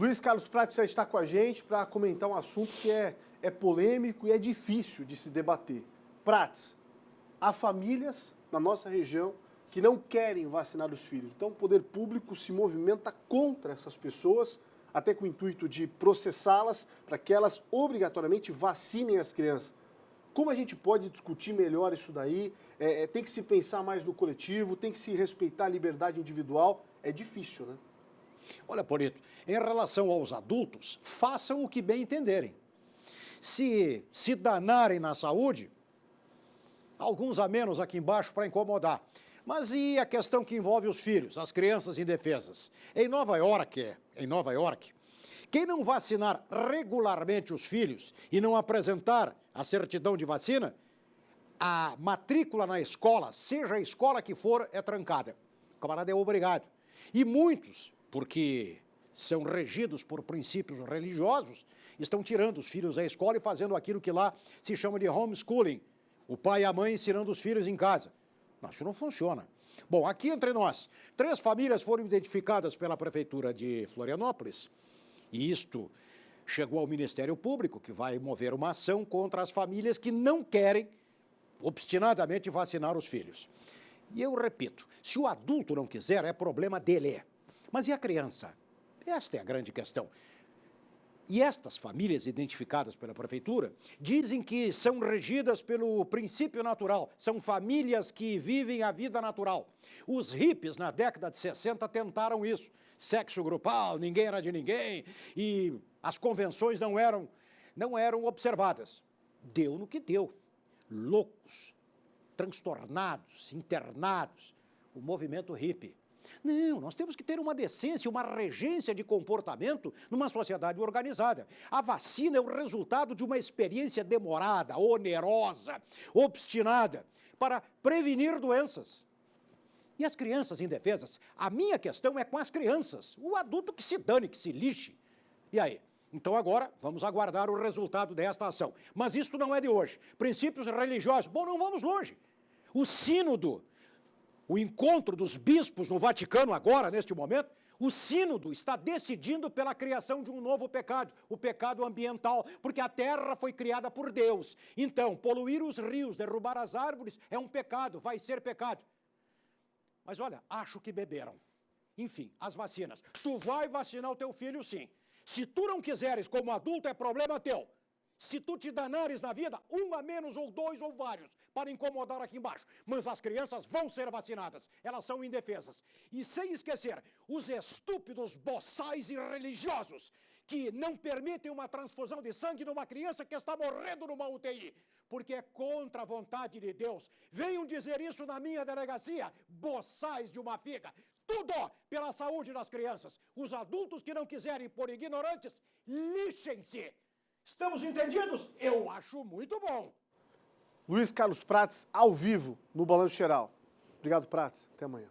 Luiz Carlos Prates já está com a gente para comentar um assunto que é polêmico e é difícil de se debater. Prates, há famílias na nossa região que não querem vacinar os filhos. Então o poder público se movimenta contra essas pessoas, até com o intuito de processá-las para que elas obrigatoriamente vacinem as crianças. Como a gente pode discutir melhor isso daí? Tem que se pensar mais no coletivo, tem que se respeitar a liberdade individual. É difícil, né? Olha, Polito, em relação aos adultos, façam o que bem entenderem. Se danarem na saúde, alguns a menos aqui embaixo para incomodar. Mas e a questão que envolve os filhos, as crianças indefesas? Em Nova York, quem não vacinar regularmente os filhos e não apresentar a certidão de vacina, a matrícula na escola, seja a escola que for, é trancada. O camarada é obrigado. E muitos, porque são regidos por princípios religiosos, estão tirando os filhos da escola e fazendo aquilo que lá se chama de homeschooling. O pai e a mãe ensinando os filhos em casa. Mas isso não funciona. Bom, aqui entre nós, 3 famílias foram identificadas pela Prefeitura de Florianópolis. E isto chegou ao Ministério Público, que vai mover uma ação contra as famílias que não querem obstinadamente vacinar os filhos. E eu repito, se o adulto não quiser, é problema dele. Mas e a criança? Esta é a grande questão. E estas famílias identificadas pela Prefeitura dizem que são regidas pelo princípio natural, são famílias que vivem a vida natural. Os hippies, na década de 60, tentaram isso. Sexo grupal, ninguém era de ninguém, e as convenções não eram observadas. Deu no que deu. Loucos, transtornados, internados, o movimento hippie. Não, nós temos que ter uma decência, uma regência de comportamento numa sociedade organizada. A vacina é o resultado de uma experiência demorada, onerosa, obstinada, para prevenir doenças. E as crianças indefesas? A minha questão é com as crianças. O adulto que se dane, que se lixe. E aí? Então agora vamos aguardar o resultado desta ação. Mas isso não é de hoje. Princípios religiosos. Bom, não vamos longe. O sínodo, o encontro dos bispos no Vaticano agora, neste momento, o sínodo está decidindo pela criação de um novo pecado, o pecado ambiental, porque a terra foi criada por Deus. Então, poluir os rios, derrubar as árvores é um pecado, vai ser pecado. Mas olha, acho que beberam. Enfim, as vacinas. Tu vai vacinar o teu filho, sim. Se tu não quiseres como adulto, é problema teu. Se tu te danares na vida, 1 a menos, ou 2, ou vários, para incomodar aqui embaixo. Mas as crianças vão ser vacinadas. Elas são indefesas. E sem esquecer, os estúpidos boçais e religiosos que não permitem uma transfusão de sangue numa criança que está morrendo numa UTI, porque é contra a vontade de Deus. Venham dizer isso na minha delegacia, boçais de uma figa. Tudo pela saúde das crianças. Os adultos que não quiserem por ignorantes, lixem-se. Estamos entendidos? Eu acho muito bom. Luiz Carlos Prates, ao vivo, no Balanço Geral. Obrigado, Prates. Até amanhã.